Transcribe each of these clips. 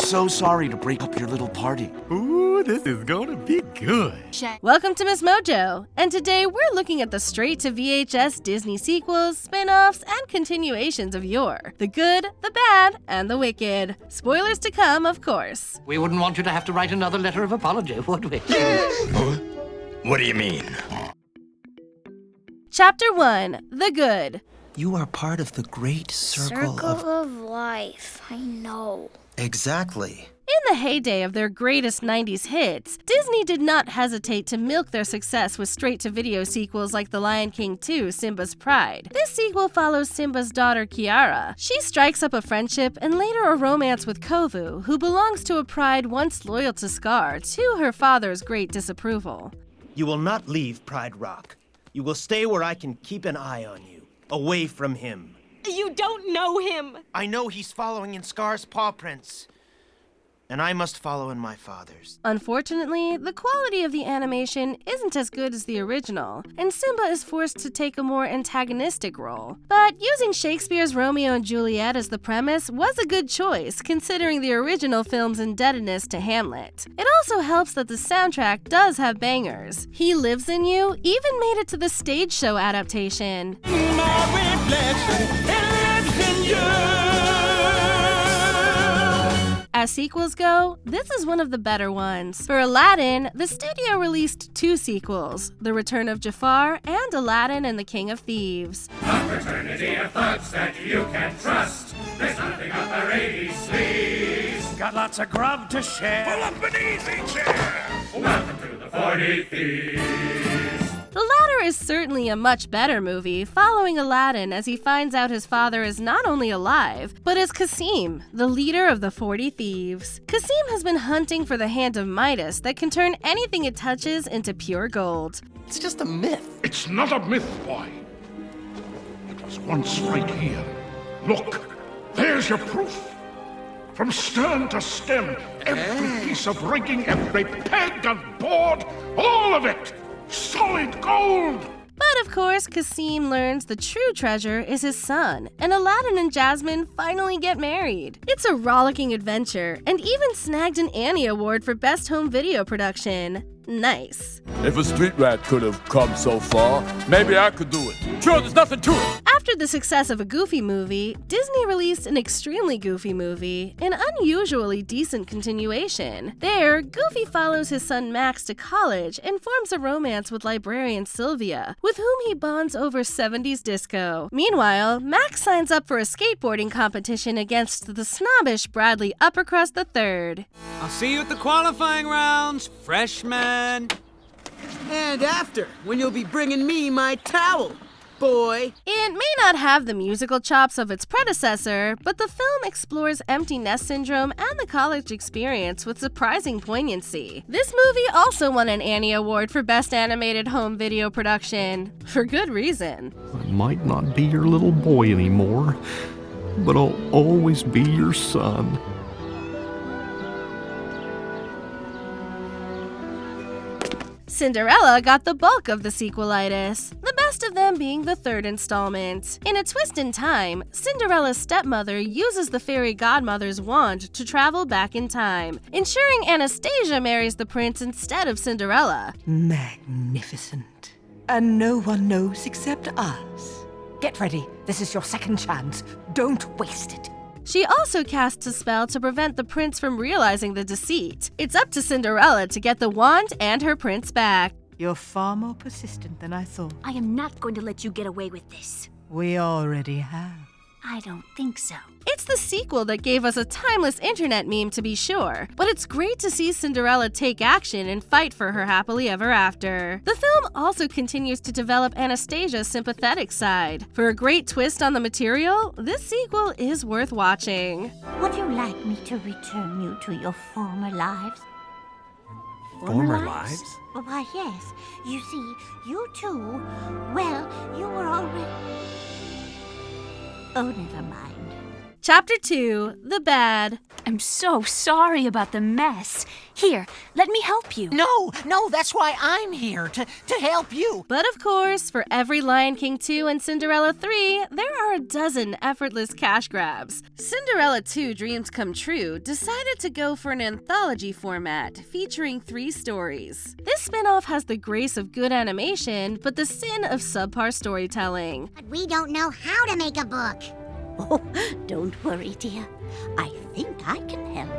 so sorry to break up your little party. Ooh, this is gonna be good. Welcome to MsMojo, and today we're looking at the straight-to-VHS Disney sequels, spin-offs, and continuations of yore. The good, the bad, and the wicked. Spoilers to come, of course. We wouldn't want you to have to write another letter of apology, would we? What do you mean? Chapter 1. The Good. You are part of the great circle of life, I know. Exactly. In the heyday of their greatest 90s hits, Disney did not hesitate to milk their success with straight-to-video sequels like The Lion King 2: Simba's Pride. This sequel follows Simba's daughter Kiara. She strikes up a friendship and later a romance with Kovu, who belongs to a pride once loyal to Scar, to her father's great disapproval. You will not leave Pride Rock. You will stay where I can keep an eye on you, away from him. You don't know him! I know he's following in Scar's paw prints. And I must follow in my father's. Unfortunately, the quality of the animation isn't as good as the original, and Simba is forced to take a more antagonistic role. But using Shakespeare's Romeo and Juliet as the premise was a good choice, considering the original film's indebtedness to Hamlet. It also helps that the soundtrack does have bangers. He Lives in You even made it to the stage show adaptation. My reflection, it lives in you. As sequels go, this is one of the better ones. For Aladdin, the studio released 2 sequels, The Return of Jafar and Aladdin and the King of Thieves. A fraternity of thugs that you can trust. There's nothing up our 80s sleeves. Got lots of grub to share. Pull up an easy chair. Welcome to the 40 Thieves. The latter is certainly a much better movie, following Aladdin as he finds out his father is not only alive, but is Cassim, the leader of the 40 Thieves. Cassim has been hunting for the hand of Midas that can turn anything it touches into pure gold. It's just a myth. It's not a myth, boy. It was once right here. Look, there's your proof. From stern to stem, every piece of rigging, every peg and board, all of it. Solid gold! But of course, Cassim learns the true treasure is his son, and Aladdin and Jasmine finally get married. It's a rollicking adventure, and even snagged an Annie Award for Best Home Video Production. Nice. If a street rat could have come so far, maybe I could do it. Sure, there's nothing to it. After the success of a Goofy movie, Disney released an extremely goofy movie, an unusually decent continuation. There, Goofy follows his son Max to college and forms a romance with librarian Sylvia, with whom he bonds over 70s disco. Meanwhile, Max signs up for a skateboarding competition against the snobbish Bradley Uppercrust III. I'll see you at the qualifying rounds, freshman. And after, when you'll be bringing me my towel, boy. It may not have the musical chops of its predecessor, but the film explores empty nest syndrome and the college experience with surprising poignancy. This movie also won an Annie Award for Best Animated Home Video Production, for good reason. I might not be your little boy anymore, but I'll always be your son. Cinderella got the bulk of the sequelitis, the best of them being the 3rd installment. In a twist in time, Cinderella's stepmother uses the fairy godmother's wand to travel back in time, ensuring Anastasia marries the prince instead of Cinderella. Magnificent. And no one knows except us. Get ready. This is your second chance. Don't waste it. She also casts a spell to prevent the prince from realizing the deceit. It's up to Cinderella to get the wand and her prince back. You're far more persistent than I thought. I am not going to let you get away with this. We already have. I don't think so. It's the sequel that gave us a timeless internet meme, to be sure, but it's great to see Cinderella take action and fight for her happily ever after. The film also continues to develop Anastasia's sympathetic side. For a great twist on the material, this sequel is worth watching. Would you like me to return you to your former lives? Former lives? Why, yes. You see, you two, well, you were already... Oh, never mind. Chapter 2, The Bad. I'm so sorry about the mess. Here, let me help you. No, that's why I'm here, to help you. But of course, for every Lion King 2 and Cinderella 3, there are a dozen effortless cash grabs. Cinderella II Dreams Come True decided to go for an anthology format, featuring 3 stories. This spin-off has the grace of good animation, but the sin of subpar storytelling. But we don't know how to make a book. Oh, don't worry, dear. I think I can help.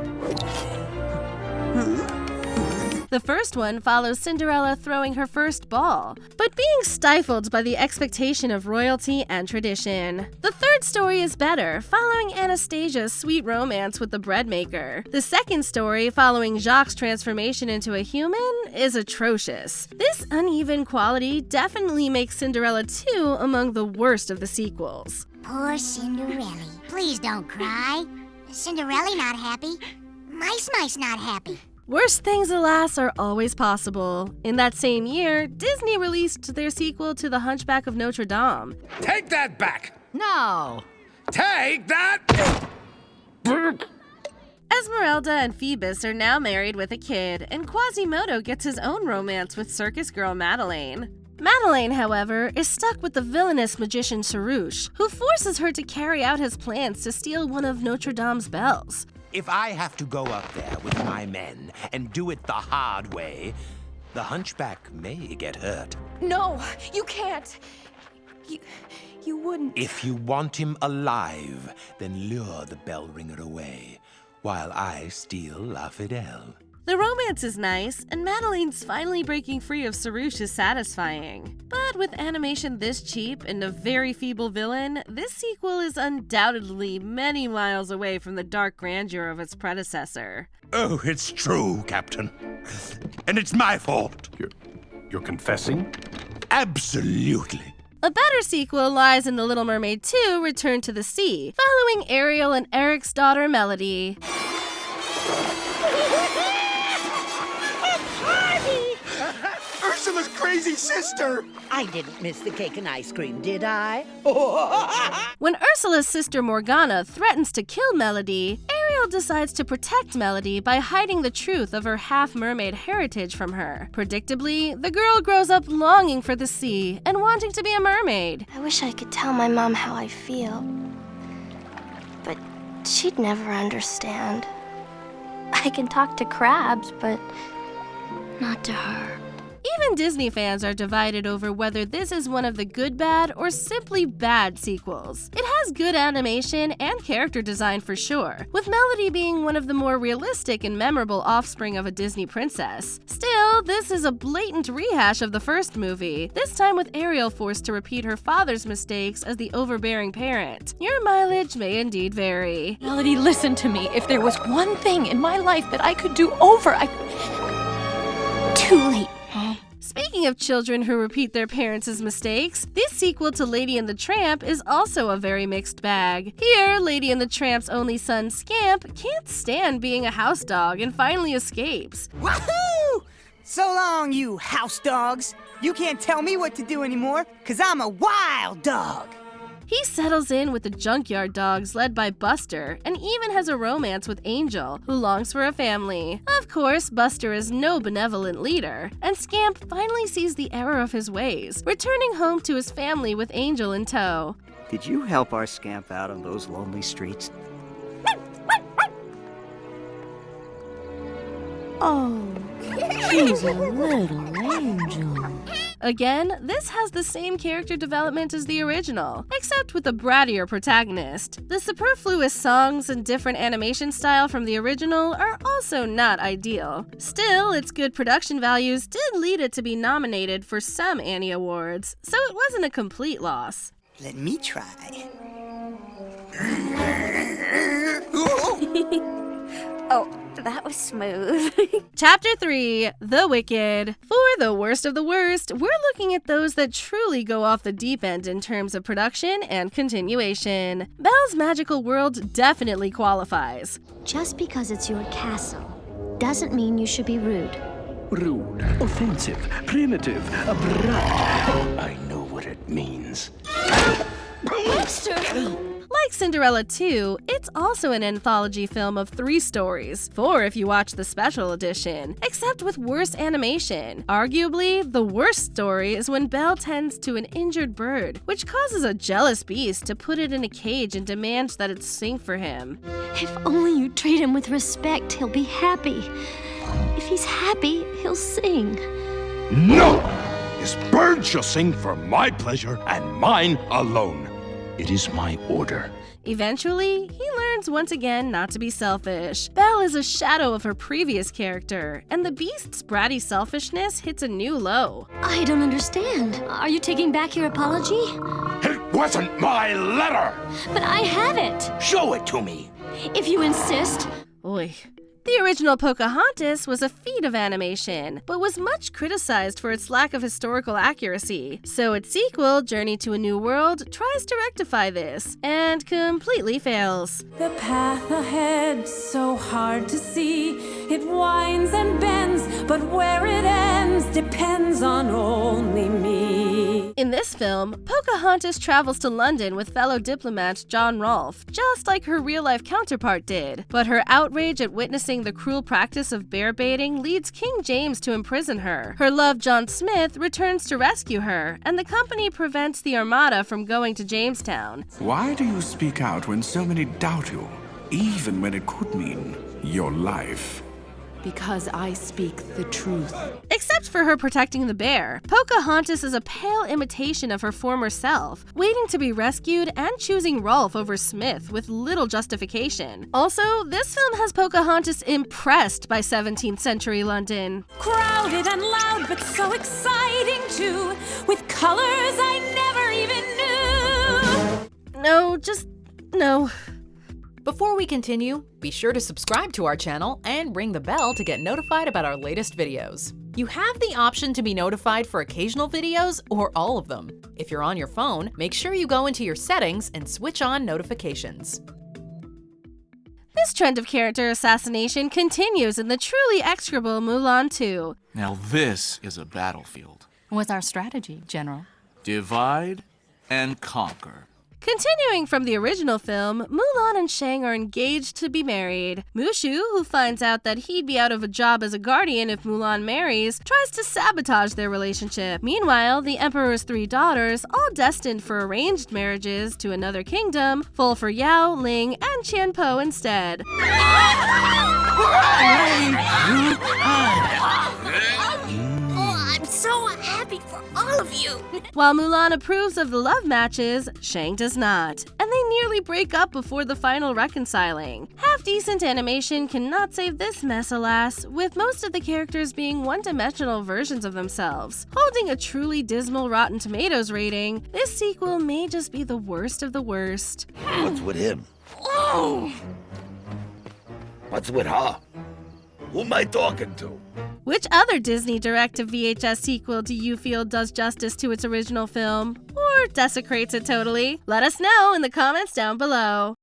The first one follows Cinderella throwing her first ball, but being stifled by the expectation of royalty and tradition. The third story is better, following Anastasia's sweet romance with the bread maker. The second story, following Jacques' transformation into a human, is atrocious. This uneven quality definitely makes Cinderella 2 among the worst of the sequels. Poor Cinderella. Please don't cry. Cinderella not happy. Mice not happy. Worse things, alas, are always possible. In that same year, Disney released their sequel to The Hunchback of Notre Dame. Take that back! No. Take that! Esmeralda and Phoebus are now married with a kid, and Quasimodo gets his own romance with circus girl Madeleine. Madeleine, however, is stuck with the villainous magician Sarouche, who forces her to carry out his plans to steal one of Notre Dame's bells. If I have to go up there with my men and do it the hard way, the Hunchback may get hurt. No, you can't. You wouldn't. If you want him alive, then lure the bell ringer away, while I steal La Fidèle. The romance is nice, and Madeleine's finally breaking free of Sarouche is satisfying. But with animation this cheap and a very feeble villain, this sequel is undoubtedly many miles away from the dark grandeur of its predecessor. Oh, it's true, Captain. And it's my fault. You're confessing? Absolutely. A better sequel lies in The Little Mermaid 2: Return to the Sea, following Ariel and Eric's daughter Melody. Ursula's crazy sister! I didn't miss the cake and ice cream, did I? When Ursula's sister Morgana threatens to kill Melody, Ariel decides to protect Melody by hiding the truth of her half-mermaid heritage from her. Predictably, the girl grows up longing for the sea and wanting to be a mermaid. I wish I could tell my mom how I feel, but she'd never understand. I can talk to crabs, but not to her. Even Disney fans are divided over whether this is one of the good bad or simply bad sequels. It has good animation and character design for sure, with Melody being one of the more realistic and memorable offspring of a Disney princess. Still, this is a blatant rehash of the first movie, this time with Ariel forced to repeat her father's mistakes as the overbearing parent. Your mileage may indeed vary. Melody, listen to me. If there was one thing in my life that I could do over, Too late. Speaking of children who repeat their parents' mistakes, this sequel to Lady and the Tramp is also a very mixed bag. Here, Lady and the Tramp's only son, Scamp, can't stand being a house dog and finally escapes. Wahoo! So long, you house dogs. You can't tell me what to do anymore, 'cause I'm a wild dog. He settles in with the junkyard dogs led by Buster, and even has a romance with Angel, who longs for a family. Of course, Buster is no benevolent leader, and Scamp finally sees the error of his ways, returning home to his family with Angel in tow. Did you help our Scamp out on those lonely streets? Oh, he's a little angel. Again, this has the same character development as the original, except with a brattier protagonist. The superfluous songs and different animation style from the original are also not ideal. Still, its good production values did lead it to be nominated for some Annie Awards, so it wasn't a complete loss. Let me try. Oh, that was smooth. Chapter 3, The Wicked. For the worst of the worst, we're looking at those that truly go off the deep end in terms of production and continuation. Belle's Magical World definitely qualifies. Just because it's your castle doesn't mean you should be rude. Rude, offensive, primitive, abrupt. I know what it means. Like Like Cinderella II, it's also an anthology film of 3 stories, 4 if you watch the special edition, except with worse animation. Arguably, the worst story is when Belle tends to an injured bird, which causes a jealous beast to put it in a cage and demand that it sing for him. If only you treat him with respect, he'll be happy. If he's happy, he'll sing. No! This bird shall sing for my pleasure and mine alone. It is my order. Eventually, he learns once again not to be selfish. Belle is a shadow of her previous character, and the beast's bratty selfishness hits a new low. I don't understand. Are you taking back your apology? It wasn't my letter! But I have it! Show it to me! If you insist. Oy. The original Pocahontas was a feat of animation, but was much criticized for its lack of historical accuracy. So its sequel, Journey to a New World, tries to rectify this, and completely fails. The path ahead, so hard to see. It winds and bends, but where it ends depends on only me. In this film, Pocahontas travels to London with fellow diplomat John Rolfe, just like her real-life counterpart did. But her outrage at witnessing the cruel practice of bear baiting leads King James to imprison her. Her love, John Smith, returns to rescue her, and the company prevents the Armada from going to Jamestown. Why do you speak out when so many doubt you, even when it could mean your life? Because I speak the truth. Except for her protecting the bear, Pocahontas is a pale imitation of her former self, waiting to be rescued and choosing Rolfe over Smith with little justification. Also, this film has Pocahontas impressed by 17th century London. Crowded and loud, but so exciting too, with colors I never even knew. No, just no. Before we continue, be sure to subscribe to our channel and ring the bell to get notified about our latest videos. You have the option to be notified for occasional videos or all of them. If you're on your phone, make sure you go into your settings and switch on notifications. This trend of character assassination continues in the truly execrable Mulan II. Now this is a battlefield. What's our strategy, General? Divide and conquer. Continuing from the original film, Mulan and Shang are engaged to be married. Mushu, who finds out that he'd be out of a job as a guardian if Mulan marries, tries to sabotage their relationship. Meanwhile, the Emperor's 3 daughters, all destined for arranged marriages to another kingdom, fall for Yao, Ling, and Qianpo instead. I'm so happy for all of you. While Mulan approves of the love matches, Shang does not, and they nearly break up before the final reconciling. Half-decent animation cannot save this mess, alas, with most of the characters being one-dimensional versions of themselves. Holding a truly dismal Rotten Tomatoes rating, this sequel may just be the worst of the worst. What's with him? What's with her? Who am I talking to? Which other Disney direct-to-VHS sequel do you feel does justice to its original film, or desecrates it totally? Let us know in the comments down below.